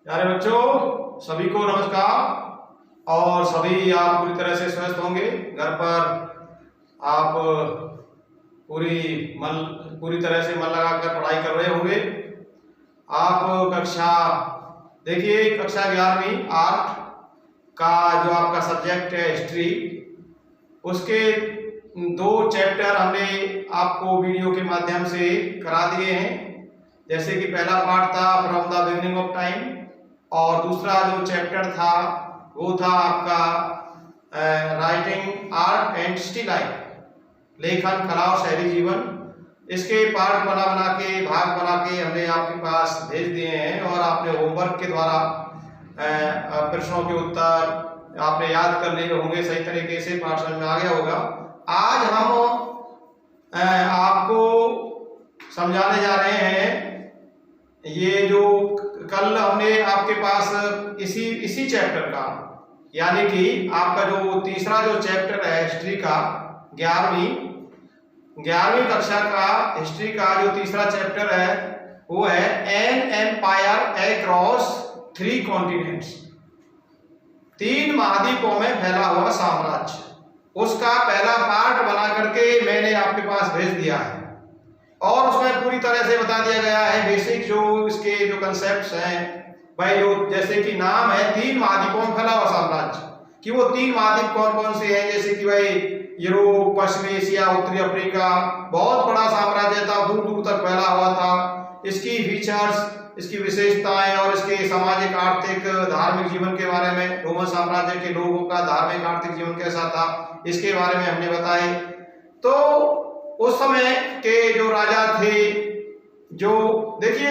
प्यारे बच्चों, सभी को नमस्कार। और सभी आप पूरी तरह से स्वस्थ होंगे। घर पर आप पूरी तरह से मन लगाकर पढ़ाई कर रहे होंगे। आप कक्षा देखिए, कक्षा 11वीं आर्ट का जो आपका सब्जेक्ट है हिस्ट्री, उसके 2 चैप्टर हमने आपको वीडियो के माध्यम से करा दिए हैं। जैसे कि पहला पार्ट था from the beginning of time, और दूसरा जो चैप्टर था वो था आपका writing art and city life, लेखन कला और शहरी जीवन। इसके पार्ट भाग बना के हमने आपके पास भेज दिए हैं, और आपने होमवर्क के द्वारा प्रश्नों के उत्तर आपने याद कर लिए होंगे सही तरीके से, पाठ समझ में आ गया होगा। आज हम आपको समझाने जा रहे हैं ये जो कल हमने आपके पास इसी चैप्टर का, यानी कि आपका जो तीसरा जो चैप्टर है हिस्ट्री का, 11वीं कक्षा का हिस्ट्री का जो तीसरा चैप्टर है वो है एन एम्पायर अक्रॉस 3 कॉन्टिनेंट्स, 3 महाद्वीपों में फैला हुआ साम्राज्य। उसका पहला पार्ट बना करके मैंने आपके पास भेज दिया है, और उसमें पूरी तरह से बता दिया गया है बेसिक जो इसके जो कंसेप्ट्स हैं भाई। जो जैसे कि नाम है 3 महाद्वीपों में फैला हुआ साम्राज्य, कि वो 3 महाद्वीप कौन कौन से हैं। जैसे कि भाई यूरोप, पश्चिमी एशिया, उत्तरी अफ्रीका, बहुत बड़ा साम्राज्य था, दूर दूर तक फैला हुआ था। इसकी फीचर्स, इसकी विशेषताएं और इसके सामाजिक, आर्थिक, धार्मिक जीवन के बारे में, रोमन साम्राज्य के लोगों का धार्मिक आर्थिक जीवन कैसा था, इसके बारे में हमने बताए। तो उस समय के जो राजा थे, जो देखिए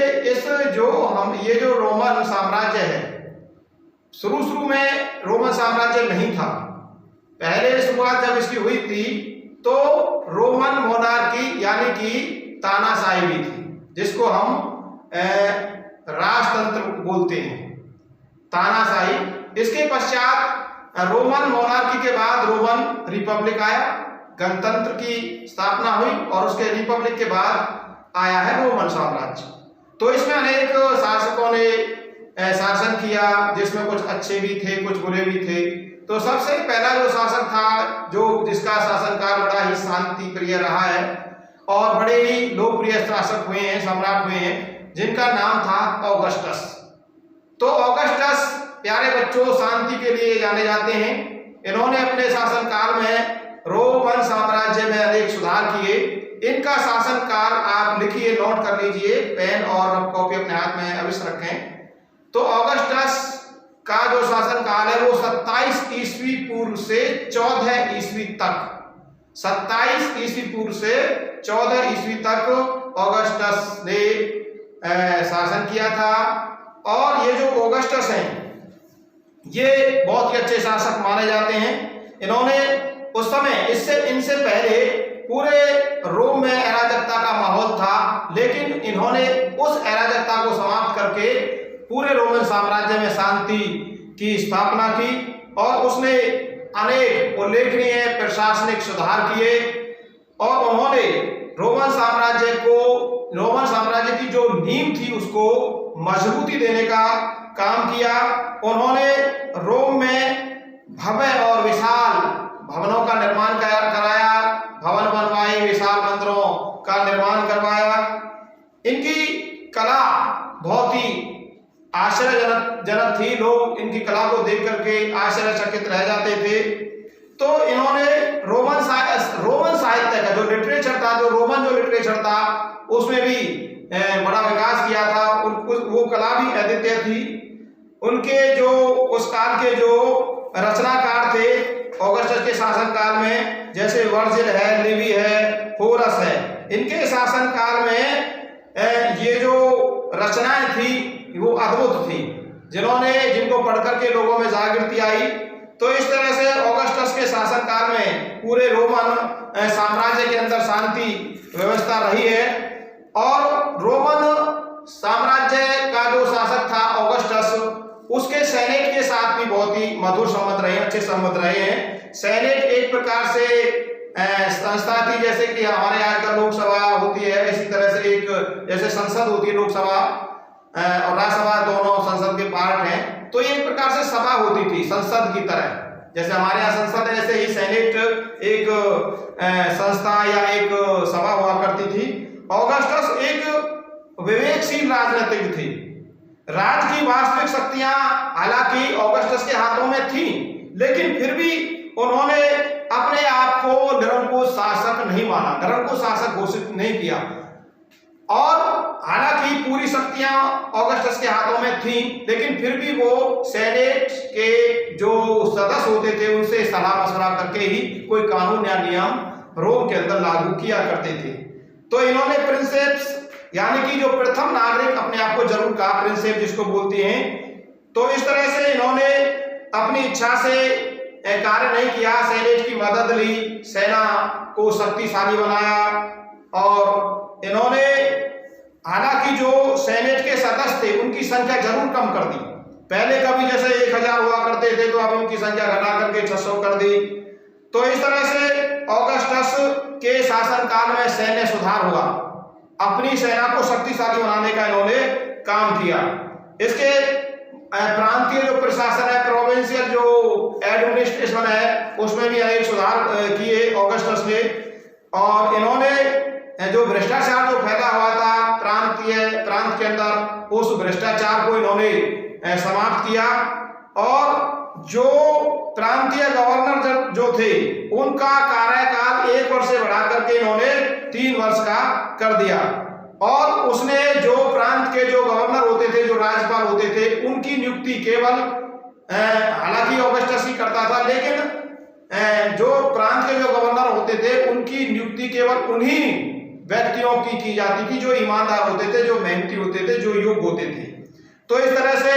ये जो रोमन साम्राज्य है, शुरू में रोमन साम्राज्य नहीं था। पहले शुरुआत जब इसकी हुई थी तो रोमन मोनार्की यानी कि तानाशाही भी थी, जिसको हम राजतंत्र बोलते हैं, तानाशाही। इसके पश्चात रोमन मोनार्की के बाद रोमन रिपब्लिक आया, गणतंत्र की स्थापना हुई, और उसके रिपब्लिक के बाद आया है रोमन साम्राज्य। तो इसमें अनेक शासकों ने शासन किया, जिसमें कुछ अच्छे भी थे, कुछ बुरे भी थे। तो सबसे पहला जो शासक था, जिसका शासनकाल बड़ा ही शांति प्रिय रहा है और बड़े ही लोकप्रिय शासक हुए हैं, सम्राट हुए हैं, जिनका नाम था ऑगस्टस। तो ऑगस्टस, प्यारे बच्चों, शांति के लिए जाने जाते हैं। इन्होंने अपने शासनकाल में रोमन साम्राज्य में अनेक सुधार किए। इनका शासनकाल आप लिखिए, नोट कर लीजिए, पेन और कॉपी अपने हाथ में अवश्य रखें। तो ऑगस्टस का जो शासनकाल है वो 27 ईस्वी पूर्व से 14 ईस्वी तक, 27 ईस्वी पूर्व से 14 ईस्वी तक ऑगस्टस ने शासन किया था। और ये जो ऑगस्टस हैं, ये बहुत ही अच्छे शासक माने जाते हैं। इन्होंने उस समय इनसे पहले पूरे रोम में अराजकता का माहौल था, लेकिन इन्होंने उस अराजकता को समाप्त करके पूरे रोमन साम्राज्य में शांति की स्थापना की, और उसने अनेक उल्लेखनीय प्रशासनिक सुधार किए, और उन्होंने रोमन साम्राज्य की जो नींव थी उसको मजबूती देने का काम किया। उन्होंने रोम में भव्य और विशाल भवनों का निर्माण कराया, भवन बनवाए, विशाल मंदिरों का निर्माण करवाया। इनकी कला बहुत ही आश्चर्यजनक थी, लोग इनकी कला को देख करके आश्चर्यचकित रह जाते थे। तो इन्होंने रोमन साहित्य का जो लिटरेचर था, रोमन लिटरेचर था, उसमें भी बड़ा विकास किया था। वो कला भी अद्वितीय थी। उनके जो उस काल के जो रचनाकार थे ऑगस्टस के शासनकाल में, जैसे वर्जिल है, लिवी है, होरस है, इनके शासनकाल में ये जो रचनाएं थी वो अद्भुत थी, जिनको पढ़कर के लोगों में जागृति आई। तो इस तरह से ऑगस्टस के शासनकाल में पूरे रोमन साम्राज्य के अंदर शांति व्यवस्था रही है। और रोमन साम्राज्य का जो शासक था ऑगस्टस, उसके सेनेट के साथ भी बहुत ही मधुर संबंध रहे, अच्छे संबंध रहे हैं। सेनेट एक प्रकार से संस्था थी, जैसे कि हमारे आजकल लोकसभा होती है, इसी तरह से एक जैसे संसद होती है, लोकसभा और राज्यसभा, दोनों संसद के पार्ट प्रकार से सभा होती थी संसद की तरह, जैसे हमारे यहाँ संसद है ऐसे ही सेनेट एक संस्था या एक सभा हुआ करती थी। ऑगस्टस एक विवेकशील राजनीतिज्ञ थे। राज्य की वास्तविक शक्तियां हालांकि ऑगस्टस के हाथों में थी, लेकिन फिर भी उन्होंने अपने आप को निरंकुश शासक नहीं माना, निरंकुश शासक घोषित नहीं किया। और हालांकि पूरी शक्तियां ऑगस्टस के हाथों में थी, लेकिन फिर भी वो सेनेट के जो सदस्य होते थे उनसे सलाह मशवरा करके ही कोई कानून या नियम रोम के अंदर लागू किया करते थे। तो इन्होंने प्रिंसेप्स यानी कि जो प्रथम नागरिक अपने आप को जरूर कहा, प्रिंसेप जिसको बोलते हैं। तो इस तरह से इन्होंने अपनी इच्छा से कार्य नहीं किया, सेनेट की मदद ली, सेना को शक्तिशाली बनाया। और इन्होंने हालांकि जो सेनेट के सदस्य थे उनकी संख्या जरूर कम कर दी। पहले कभी जैसे 1000 हुआ करते थे तो अब उनकी संख्या घटा करके 600 कर दी। तो इस तरह से ऑगस्टस के शासनकाल में सैन्य सुधार हुआ, अपनी सेना को शक्तिशाली बनाने का इन्होंने काम किया। इसके प्रांतीय जो प्रशासन है, प्रोविंशियल जो एडमिनिस्ट्रेशन है, उसमें भी अनेक सुधार किए ऑगस्टस ने। और इन्होंने जो भ्रष्टाचार जो फैला हुआ था प्रांत के अंदर, उस भ्रष्टाचार को इन्होंने समाप्त किया। और जो प्रांतीय गवर्नर जो थे उनका कार्यकाल 1 वर्ष से बढ़ा करके इन्होंने 3 वर्ष का कर दिया। और उसने जो प्रांत के जो गवर्नर होते थे, जो राज्यपाल होते थे, उनकी नियुक्ति केवल हालांकि ऑगस्टस ही करता था, लेकिन जो प्रांत के जो गवर्नर होते थे उनकी नियुक्ति केवल उन्हीं व्यक्तियों की जाती थी जो ईमानदार होते थे, जो मेहनती होते थे, जो योग्य होते थे। तो इस तरह से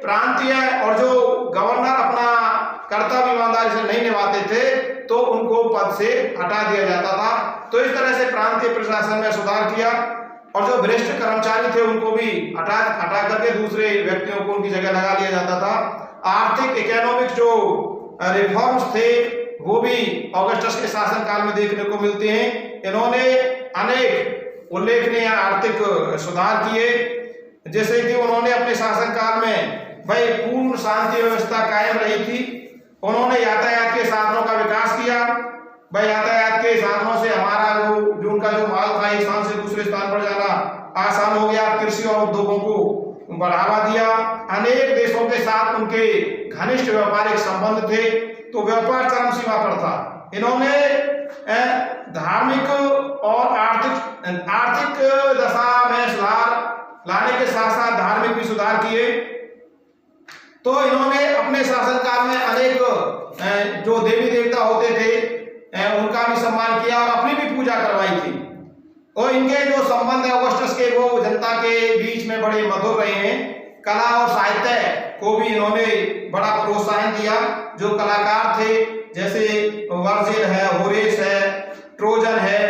प्रांतीय और जो गवर्नर अपना कर्तव्य ईमानदारी से नहीं निभाते थे तो उनको पद से हटा दिया जाता था। तो इस तरह से प्रांतीय प्रशासन में सुधार किया। और जो भ्रष्ट कर्मचारी थे उनको भी हटा करके दूसरे व्यक्तियों को उनकी जगह लगा लिया जाता था। आर्थिक इकोनॉमिक जो रिफॉर्म्स थे वो भी ऑगस्टस के शासनकाल में देखने को मिलते हैं। इन्होंने अनेक उल्लेखनीय आर्थिक सुधार किए, जैसे कि उन्होंने अपने शासनकाल में भाई पूर्ण शांति व्यवस्था कायम रही थी। उन्होंने यातायात के साधनों का विकास किया। भाई यातायात के साधनों से हमारा जो उनका जो माल था एक स्थान से दूसरे स्थान पर जाना आसान हो गया। कृषि और उद्योगों को बढ़ावा दिया। अनेक देशों के साथ उनके घनिष्ठ व्यापारिक संबंध थे, तो व्यापार चरम सीमा पर था। इन्होंने धार्मिक और आर्थिक दशा में सुधार लाने के साथ साथ धार्मिक भी सुधार किए। तो इन्होंने अपने शासनकाल में अनेक जो देवी देवता होते थे उनका भी सम्मान किया और अपनी भी पूजा करवाई थी। और इनके जो संबंध है ऑगस्टस के वो जनता के बीच में बड़े मधुर रहे हैं। कला और साहित्य को भी इन्होंने बड़ा प्रोत्साहन दिया। जो कलाकार थे जैसे वर्जिल है, होरेस है, ट्रोजन है,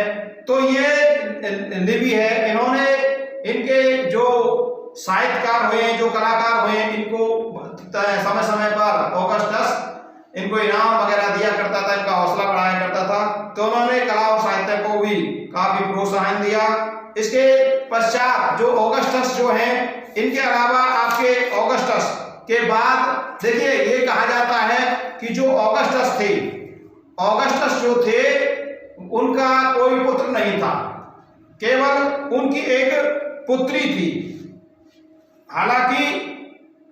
तो ये लिबी है, इन्होंने इनके जो साहित्यकार हुए, जो कलाकार हुए, इनको समय समय पर ऑगस्टस इनको इनाम वगैरह दिया करता था, इनका हौसला बढ़ाया करता था। तो उन्होंने कला और साहित्य को भी काफी प्रोत्साहन दिया। इसके पश्चात जो ऑगस्टस जो हैं, इनके अलावा आपके ऑगस्टस के बाद देखिए ये कहा जाता है कि जो ऑगस्टस थे, ऑगस्टस जो थे उनका कोई पुत्र नहीं था, केवल उनकी एक पुत्री थी। हालांकि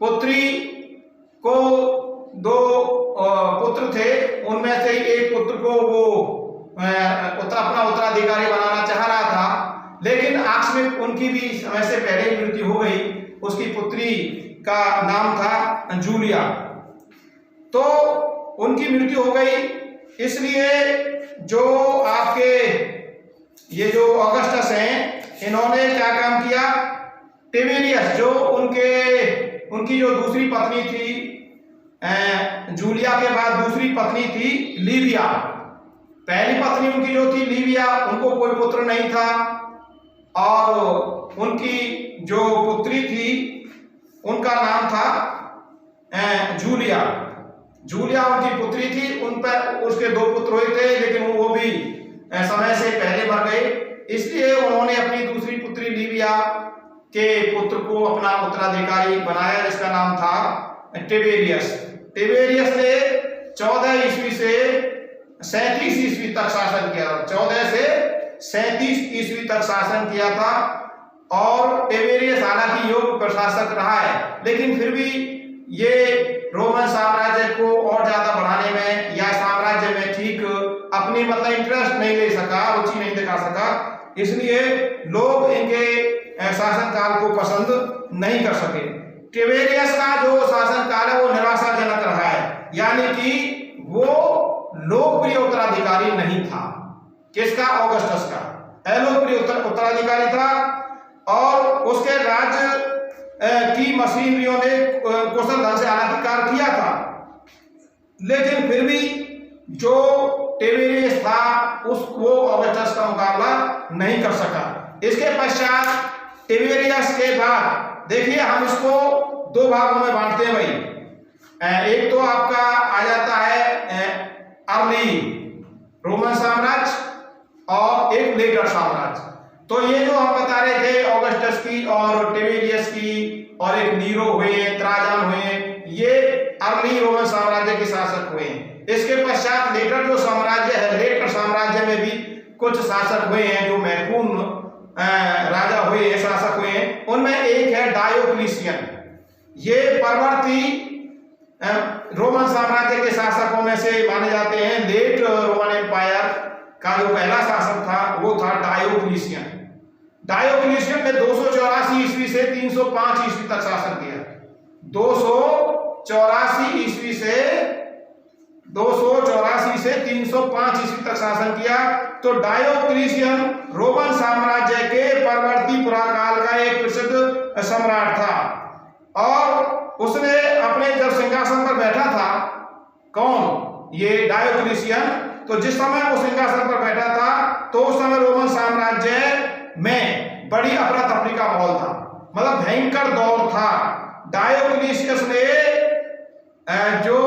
पुत्री को 2 पुत्र थे, उनमें से एक पुत्र को वो अपना उत्तराधिकारी बनाना चाह रहा था, लेकिन आकस्मिक उनकी भी समय से पहले ही मृत्यु हो गई। उसकी पुत्री का नाम था जूलिया। तो उनकी मृत्यु हो गई, इसलिए जो आपके ये जो ऑगस्टस हैं, इन्होंने क्या काम किया, टिबेरियस जो उनकी जो दूसरी पत्नी थी जूलिया के बाद दूसरी पत्नी थी लीविया। पहली पत्नी उनकी जो थी लीविया, उनको कोई पुत्र नहीं था, और उनकी जो पुत्री थी उनका नाम था जूलिया। जूलिया उनकी पुत्री थी, उन पर उसके 2 पुत्र हुए थे, लेकिन वो भी समय से पहले मर गए। इसलिए उन्होंने अपनी दूसरी पुत्री लीविया के पुत्र को अपना उत्तराधिकारी बनाया, जिसका नाम था टिबेरियस। टिबेरियस ने 14 ईस्वी से 37 ईस्वी तक शासन किया, 14 से 37 ईस्वी तक शासन किया था। और टिबेरियस हालांकि योग्य प्रशासक रहा है, लेकिन फिर भी ये रोमन साम्राज्य को और ज्यादा बढ़ाने में या साम्राज्य में ठीक अपनी मतलब इंटरेस्ट नहीं ले सका, रुचि नहीं दिखा सका, इसलिए लोग इनके शासनकाल को पसंद नहीं कर सके। टिबेरियस का जो शासनकाल है वो निराशाजनक रहा है, यानी कि वो लोकप्रिय उत्तराधिकारी नहीं था। किसका? ऑगस्टस का अलोकप्रिय उत्तराधिकारी था। और उसके राज्य की मशीनरियों ने कुशल ढंग से हालांकि कार्य किया था, लेकिन फिर भी जो टिबेरियस था वो ऑगस्टस का मुकाबला नहीं कर सका। इसके पश्चात टिबेरियस के बाद देखिए हम इसको दो भागों में बांटते हैं भाई। एक तो आपका आ जाता है अर्ली रोमन साम्राज्य और एक लेटर साम्राज्य। तो ये जो हम बता रहे थे ऑगस्टस की और टिबेरियस की और एक नीरो हुए, त्राजन हुए, ये अर्ली रोमन साम्राज्य के शासक हुए। इसके पश्चात लेटर जो साम्राज्य है, लेटर साम्राज्य में भी कुछ शासक हुए हैं जो महत्वपूर्ण राजा हुए हैं, शासक हुए हैं। उनमें एक है डायोक्लिशियन। ये परवर्ती रोमन साम्राज्य के शासकों में से माने जाते हैं। लेट रोमन एम्पायर का जो पहला शासक था वो था डायोक्लिशियन। डायोक्लिशियन ने 284 ईस्वी से 305 ईस्वी तक शासन किया। 284 ईस्वी से 305 ईस्वी तक शासन किया। तो डायोक्लिशियन रोमन साम्राज्य के परवर्ती पुराकाल का एक प्रसिद्ध सम्राट था। और उसने अपने जब सिंहासन पर बैठा था, कौन? ये डायोक्लिशियन। तो जिस समय वो सिंहासन पर बैठा था तो उस समय रोमन साम्राज्य में बड़ी अफरा तफरी का माहौल था, मतलब भयंकर दौर था। डायोक्लिशियस ने जो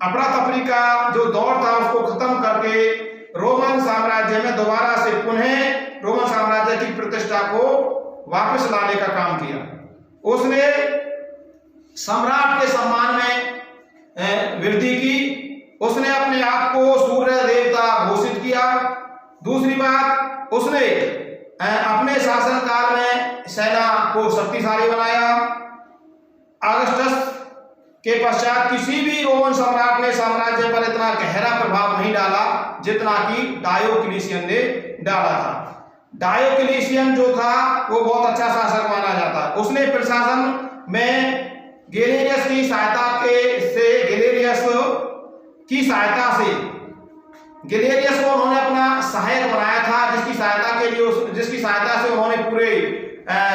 अफरा तफरी का जो दौर था उसको खत्म करके रोमन साम्राज्य में दोबारा से पुनः रोमन साम्राज्य की प्रतिष्ठा को वापस लाने का काम किया। उसने सम्राट के सम्मान में वृद्धि की। उसने अपने आप को सूर्य देवता घोषित किया। दूसरी बात, उसने अपने शासनकाल में सेना को शक्तिशाली बनाया। ऑगस्टस के पश्चात किसी भी रोमन सम्राट ने साम्राज्य पर इतना गहरा प्रभाव नहीं डाला जितना कि डायोक्लिशियन ने डाला था। डायोक्लिशियन जो था वो बहुत अच्छा शासक माना जाता है। उसने प्रशासन में गैलेरियस की सहायता से गैलेरियस को उन्होंने अपना सहायक बनाया था, जिसकी सहायता से उन्होंने पूरे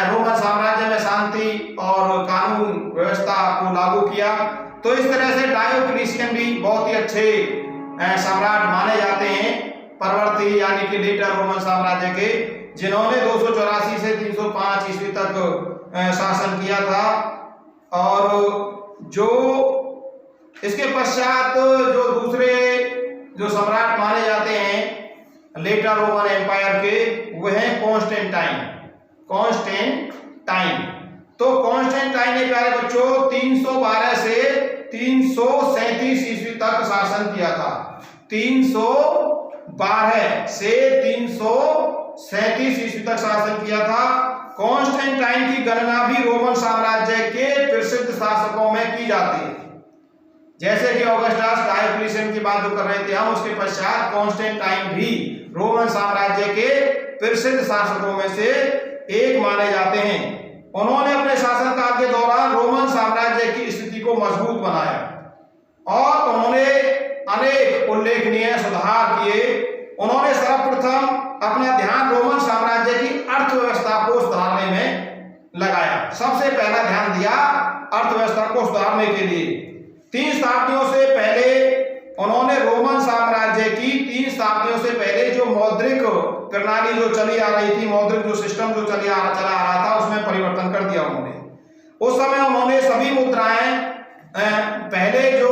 रोमन साम्राज्य में शांति और कानून व्यवस्था को लागू किया। तो इस तरह से डायोक्लिशियन भी बहुत ही अच्छे सम्राट माने जाते हैं परवर्ती यानी कि लेटर रोमन साम्राज्य के, जिन्होंने 284 से 305 ईस्वी तक शासन किया था। और जो इसके पश्चात जो दूसरे जो सम्राट माने जाते हैं लेटर रोमन एम्पायर के, वो है कॉन्स्टेंटाइन। तो कॉन्स्टेंटाइन ने प्यारे बच्चों 312 से 337 ईस्वी तक शासन किया था। 312 से 337 ईस्वी तक शासन किया था। कॉन्स्टेंटाइन की गणना भी रोमन साम्राज्य के प्रसिद्ध शासकों में की जाती है। जैसे कि ऑगस्टस, डायोक्लिशियन की बात जो कर रहे थे हम, उसके पश्चात कॉन्स्टेंटाइन भी रोमन साम्राज्य के प्रसिद्ध शासकों में से एक माने जाते हैं। उन्होंने अपने शासनकाल के दौरान रोमन साम्राज्य की स्थिति को मजबूत बनाया और उन्होंने अनेक उल्लेखनीय सुधार किए। उन्होंने सर्वप्रथम अपना ध्यान रोमन साम्राज्य की अर्थव्यवस्था को सुधारने में लगाया। सबसे पहला ध्यान दिया अर्थव्यवस्था को सुधारने के लिए। 3 शताब्दियों से पहले उन्होंने रोमन साम्राज्य की 3 शताब्दियों से पहले जो मौद्रिक प्रणाली जो चली आ रही थी, मौद्रिक जो सिस्टम जो चला आ रहा था, उसमें परिवर्तन कर दिया उन्होंने। उस समय उन्होंने सभी मुद्राएं, पहले जो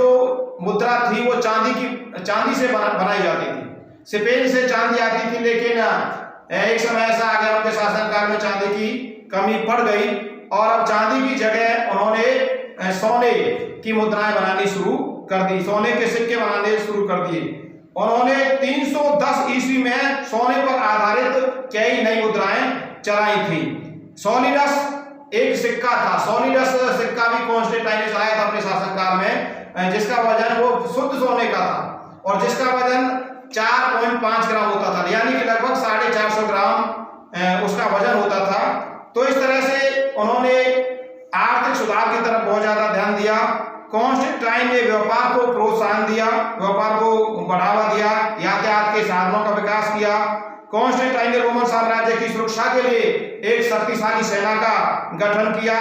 मुद्रा थी वो चांदी से बनाई जाती थी। स्पेन से चांदी आती थी, लेकिन एक समय ऐसा आ गया उनके शासनकाल में चांदी की कमी पड़ गई और अब चांदी की जगह उन्होंने सोने की मुद्राएं बनानी शुरू कर दी, सोने के सिक्के बनाने शुरू कर दिए। उन्होंने 310 ईस्वी में सोने पर आधारित कई नई मुद्राएं चलाई थी। सोलिडस एक सिक्का था, सोलिडस सिक्का भी कॉन्स्टेंटाइन ने चलाया था अपने शासनकाल में, जिसका वजन वो शुद्ध सोने का था और जिसका वजन 4.5 ग्राम होता था, यानी कि लगभग 450 ग्राम उसका वजन होता था। तो इस तरह से उन्होंने आर्थिक सुधार की तरफ बहुत ज्यादा ध्यान दिया। कॉन्स्टेंटाइन ने व्यापार को प्रोत्साहन दिया, व्यापार को बढ़ावा दिया, यातायात के साधनों का विकास किया। कॉन्स्टेंटाइन ने रोमन साम्राज्य की सुरक्षा के लिए एक शक्तिशाली सेना का गठन किया।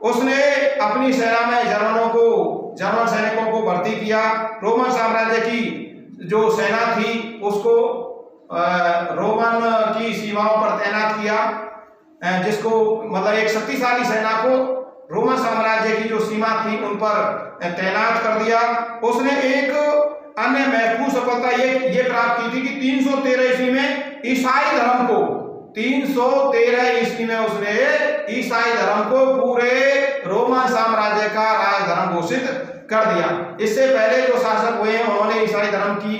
उसने अपनी सेना में जर्मन सैनिकों को भर्ती किया। रोमन साम्राज्य की जो सेना थी उसको रोमन की सीमाओं पर तैनात किया, जिसको मतलब एक शक्तिशाली सेना को रोमन साम्राज्य की जो सीमा थी उन पर तैनात कर दिया। उसने एक अन्य महत्वपूर्ण सफलता ये प्राप्त की थी कि 313 ईस्वी में ईसाई धर्म को 313 ईस्वी में उसने ईसाई धर्म को पूरे रोमन साम्राज्य का राजधर्म घोषित कर दिया। इससे पहले जो शासक हुए हैं उन्होंने ईसाई धर्म की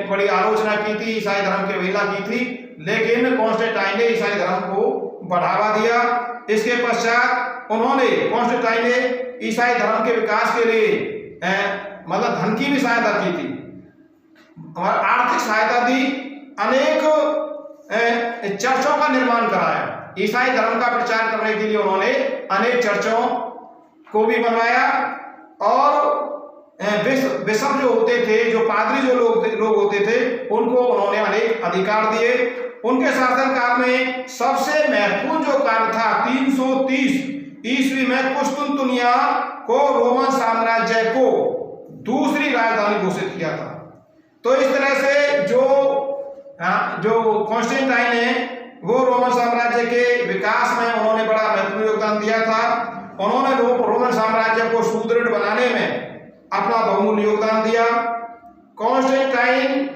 बड़ी आलोचना की थी, ईसाई धर्म की अवहेलना की थी, लेकिन कॉन्स्टेंटाइन ने ईसाई धर्म को बढ़ावा दिया। इसके पश्चात कॉन्स्टेंटाइन ने ईसाई धर्म के विकास के लिए मतलब धन की भी सहायता की थी और आर्थिक सहायता दी। अनेक चर्चों का निर्माण कराया। ईसाई धर्म का प्रचार करने के लिए उन्होंने अनेक चर्चों को भी बनवाया और बिशप जो होते थे, जो पादरी जो लोग होते थे, उनको उन्होंने अनेक अधिकार दिए। उनके शासनकाल में सबसे महत्वपूर्ण जो कार्य था 330 ईस्वी में कुस्तुनतुनिया को रोमन साम्राज्य को दूसरी राजधानी घोषित किया था। तो इस तरह से जो कॉन्स्टेंटाइन है वो रोमन साम्राज्य के विकास में उन्होंने बड़ा महत्वपूर्ण योगदान दिया था। उन्होंने रोमन साम्राज्य को सुदृढ़ बनाने में अपना बहुमूल्य योगदान दिया। कॉन्स्टेंटाइन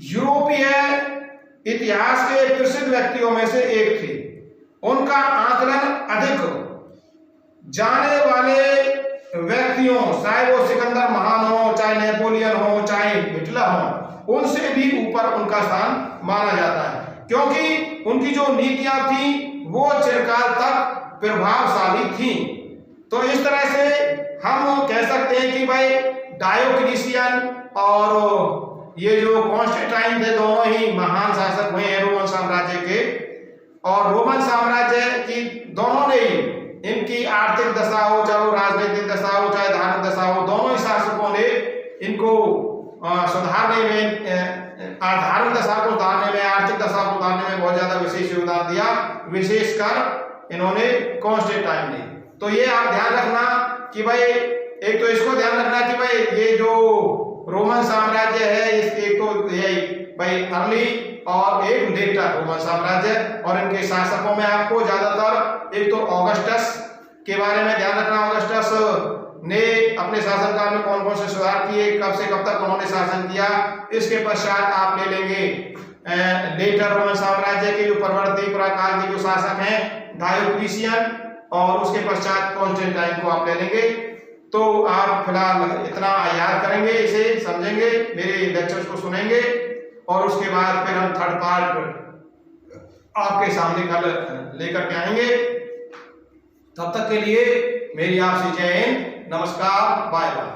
यूरोपीय इतिहास के प्रसिद्ध व्यक्तियों में से एक थे। उनका आकलन अधिक जाने वाले व्यक्तियों, चाहे वो सिकंदर महान हो, चाहे नेपोलियन हो, चाहे हिटलर हो, उनसे भी ऊपर उनका स्थान माना जाता है, क्योंकि उनकी जो नीतियां थी वो चिरकाल तक प्रभावशाली थी। तो इस तरह से हम कह सकते हैं कि भाई डायोक्लिशियन और ये जो कॉन्स्टेंटाइन थे दोनों ही महान शासक हुए हैं रोमन साम्राज्य के, और रोमन साम्राज्य की दोनों ने ही इनकी आर्थिक दशा हो, चाहे वो राजनीतिक दशा हो, चाहे धार्मिक दशा हो, दोनों ही शासकों ने इनको सुधारने में, धार्मिक दशा को सुधारने में, आर्थिक दशा को सुधारने में बहुत ज्यादा विशेष योगदान दिया, विशेषकर इन्होंने कॉन्स्टेंटाइन ने। तो ये आप ध्यान रखना कि भाई एक तो इसको ध्यान रखना कि भाई ये जो रोमन साम्राज्य है इसके तो ये भाई अर्ली और एक लेटर रोमन साम्राज्य, और इनके शासकों में आपको ज्यादातर एक तो ऑगस्टस के बारे में ध्यान रखना। ऑगस्टस ने अपने शासनकाल में कौन कौन से सुधार किए, कब से कब तक उन्होंने शासन किया। इसके पश्चात आप ले लेंगे लेटर रोमन साम्राज्य के जो परवर्ती काल के जो शासक हैं डायोक्लिशियन, और उसके पश्चात कॉन्स्टेंटाइन को आप ले लेंगे। तो आप फिलहाल इतना याद करेंगे, इसे समझेंगे, मेरे लेक्चर्स को सुनेंगे, और उसके बाद फिर हम थर्ड पार्ट आपके सामने कल लेकर के आएंगे। तब तक के लिए मेरी आपसे जय हिंद, नमस्कार, बाय बाय।